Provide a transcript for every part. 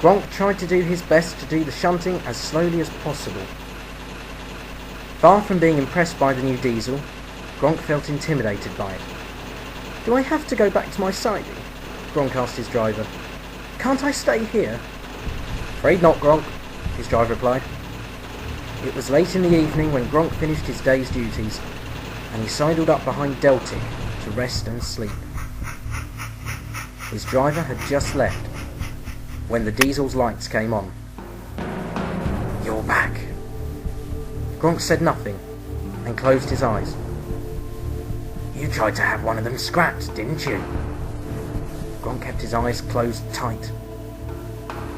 Gronk tried to do his best to do the shunting as slowly as possible. Far from being impressed by the new diesel, Gronk felt intimidated by it. "Do I have to go back to my siding?" Gronk asked his driver. "Can't I stay here?" "Afraid not, Gronk," his driver replied. It was late in the evening when Gronk finished his day's duties, and he sidled up behind Deltic to rest and sleep. His driver had just left when the diesel's lights came on. "You're back." Gronk said nothing and closed his eyes. "You tried to have one of them scrapped, didn't you?" Gronk kept his eyes closed tight.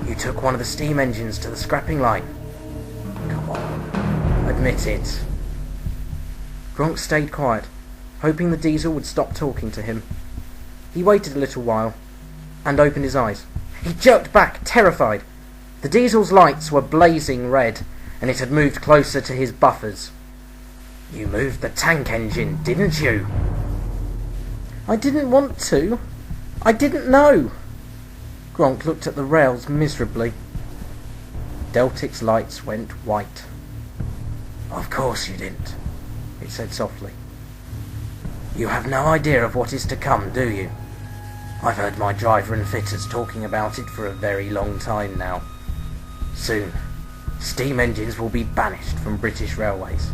"You took one of the steam engines to the scrapping line. Come on, admit it." Gronk stayed quiet, hoping the diesel would stop talking to him. He waited a little while and opened his eyes. He jerked back, terrified. The diesel's lights were blazing red, and it had moved closer to his buffers. "You moved the tank engine, didn't you?" "I didn't want to. I didn't know." Gronk looked at the rails miserably. Deltic's lights went white. "Of course you didn't," it said softly. "You have no idea of what is to come, do you? I've heard my driver and fitters talking about it for a very long time now. Soon, steam engines will be banished from British railways.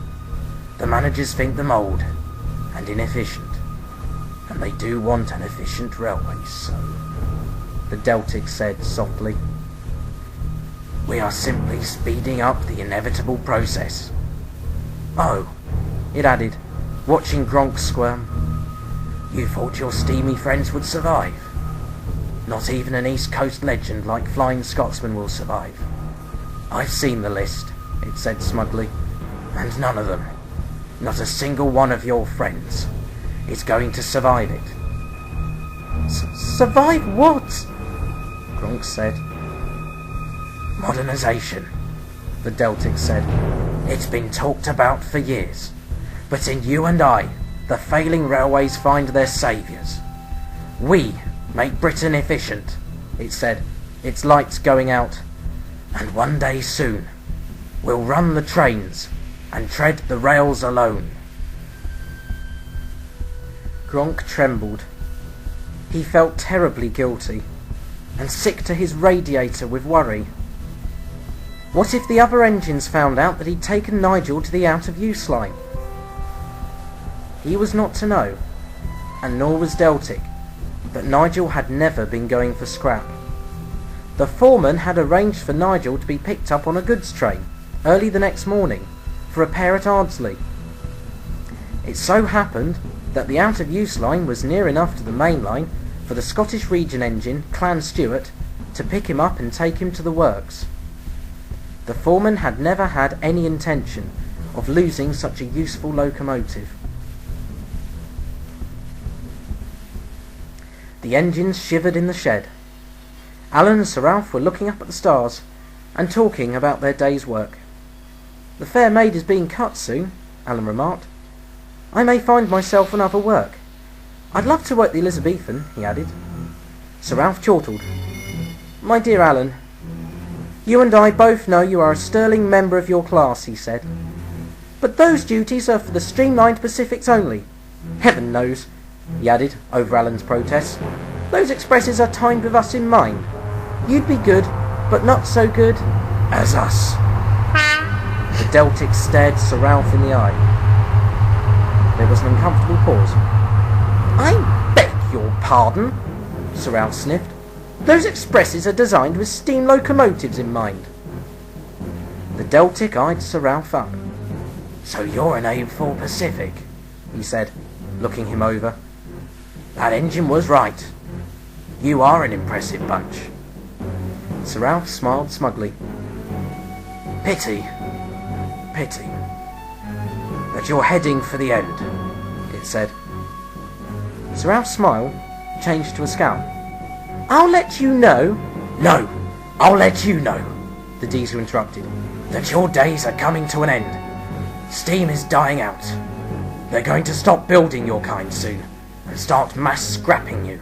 The managers think them old and inefficient, and they do want an efficient railway, so..." The Deltic said softly, "We are simply speeding up the inevitable process." "Oh," it added, watching Gronk squirm, "you thought your steamy friends would survive? Not even an East Coast legend like Flying Scotsman will survive. I've seen the list," it said smugly, "and none of them, not a single one of your friends, is going to survive it." "Survive what?" Gronk said. "Modernisation," the Deltic said. "It's been talked about for years, but in you and I, the failing railways find their saviours. We make Britain efficient," it said, its lights going out, "and one day soon we'll run the trains and tread the rails alone." Gronk trembled. He felt terribly guilty and sick to his radiator with worry. What if the other engines found out that he'd taken Nigel to the out-of-use line? He was not to know, and nor was Deltic, that Nigel had never been going for scrap. The foreman had arranged for Nigel to be picked up on a goods train early the next morning for repair at Ardsley. It so happened that the out-of-use line was near enough to the main line for the Scottish region engine, Clan Stewart, to pick him up and take him to the works. The foreman had never had any intention of losing such a useful locomotive. The engines shivered in the shed. Alan and Sir Ralph were looking up at the stars and talking about their day's work. "The Fair Maid is being cut soon," Alan remarked. "I may find myself another work. I'd love to work the Elizabethan," he added. Sir Ralph chortled. "My dear Alan, you and I both know you are a sterling member of your class," he said. "But those duties are for the streamlined Pacifics only. Heaven knows," he added, over Alan's protests, "those expresses are timed with us in mind. You'd be good, but not so good as us." The Deltic stared Sir Ralph in the eye. There was an uncomfortable pause. "I beg your pardon," Sir Ralph sniffed. "Those expresses are designed with steam locomotives in mind." The Deltic eyed Sir Ralph up. "So you're an A4 Pacific," he said, looking him over. "That engine was right. You are an impressive bunch." Sir Ralph smiled smugly. Pity that you're heading for the end," it said. Sir Ralph's smile changed to a scowl. "I'll let you know—" "No, I'll let you know," the diesel interrupted, "that your days are coming to an end. Steam is dying out. They're going to stop building your kind soon and start mass scrapping you."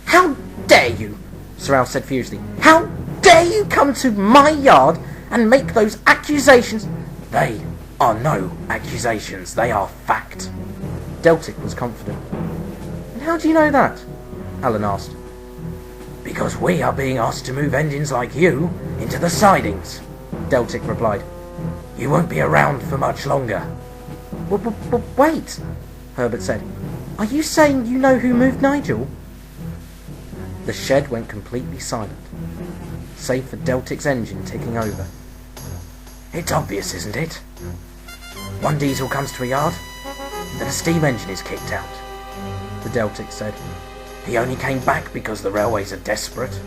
"How dare you!" Sir Ralph said furiously. "How dare dare you come to my yard and make those accusations? They are no accusations, they are fact. Deltic was confident. And how do you know that? Alan asked. Because we are being asked to move engines like you into the sidings, Deltic replied. You won't be around for much longer. Wait, Herbert said. Are you saying you know who moved Nigel? The shed went completely silent, save for Deltic's engine ticking over. It's obvious, isn't it? One diesel comes to a yard, then a steam engine is kicked out, the Deltic said. He only came back because the railways are desperate.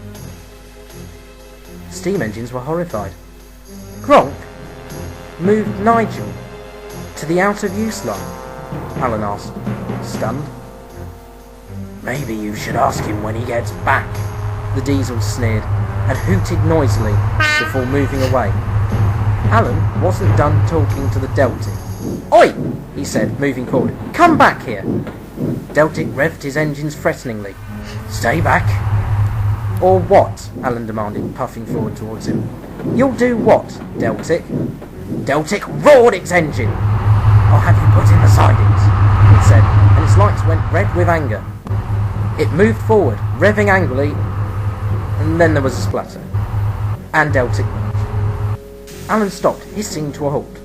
Steam engines were horrified. Gronk moved Nigel to the out-of-use line? Alan asked, stunned. Maybe you should ask him when he gets back, the diesel sneered and hooted noisily before moving away. Alan wasn't done talking to the Deltic. Oi, he said, moving forward. Come back here. Deltic revved his engines threateningly. Stay back. Or what? Alan demanded, puffing forward towards him. You'll do what, Deltic? Deltic roared its engine. I'll have you put in the sidings, it said, and its lights went red with anger. It moved forward, revving angrily, and then there was a splutter. And Deltic vanished. Alan stopped, hissing to a halt.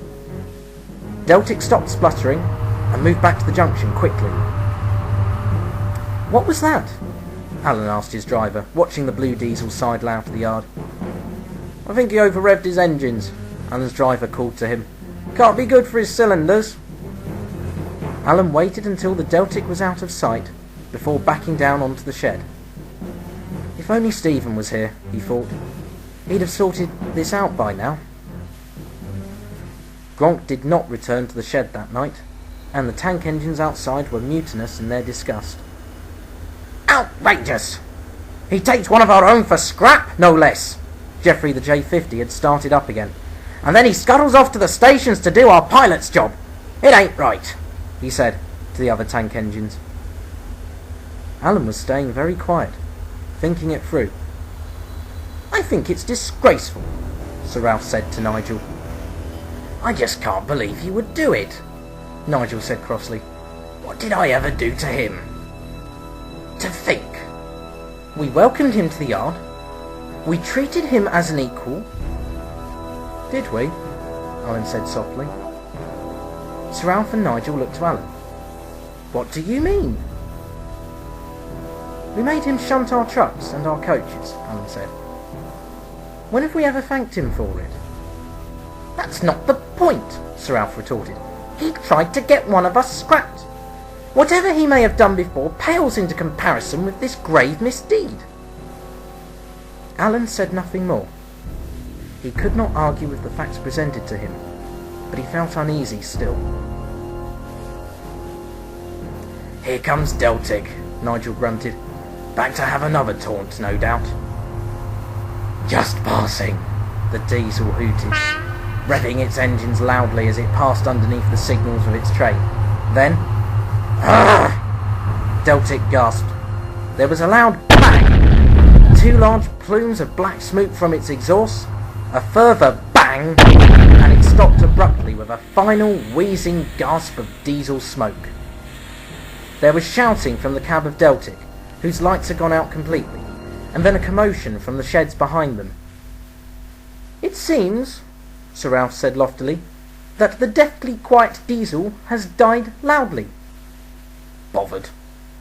Deltic stopped spluttering and moved back to the junction quickly. What was that? Alan asked his driver, watching the blue diesel sidle out of the yard. I think he over-revved his engines, Alan's driver called to him. Can't be good for his cylinders. Alan waited until the Deltic was out of sight before backing down onto the shed. If only Stephen was here, he thought. He'd have sorted this out by now. Gronk did not return to the shed that night, and the tank engines outside were mutinous in their disgust. Outrageous! He takes one of our own for scrap, no less! Geoffrey the J-50 had started up again. And then he scuttles off to the stations to do our pilot's job. It ain't right, he said to the other tank engines. Alan was staying very quiet, thinking it through. I think it's disgraceful, Sir Ralph said to Nigel. I just can't believe he would do it, Nigel said crossly. What did I ever do to him? To think. We welcomed him to the yard. We treated him as an equal. Did we? Alan said softly. Sir Ralph and Nigel looked to Alan. What do you mean? We made him shunt our trucks and our coaches, Alan said. When have we ever thanked him for it? That's not the point, Sir Ralph retorted. He tried to get one of us scrapped. Whatever he may have done before pales into comparison with this grave misdeed. Alan said nothing more. He could not argue with the facts presented to him, but he felt uneasy still. Here comes Deltic, Nigel grunted. Back to have another taunt, no doubt. Just passing, the diesel hooted, revving its engines loudly as it passed underneath the signals of its train. Then, "Arrgh!" Deltic gasped. There was a loud bang, 2 large plumes of black smoke from its exhaust, a further bang, and it stopped abruptly with a final wheezing gasp of diesel smoke. There was shouting from the cab of Deltic, whose lights had gone out completely, and then a commotion from the sheds behind them. It seems, Sir Ralph said loftily, that the deathly quiet diesel has died loudly. Bothered,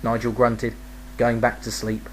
Nigel grunted, going back to sleep.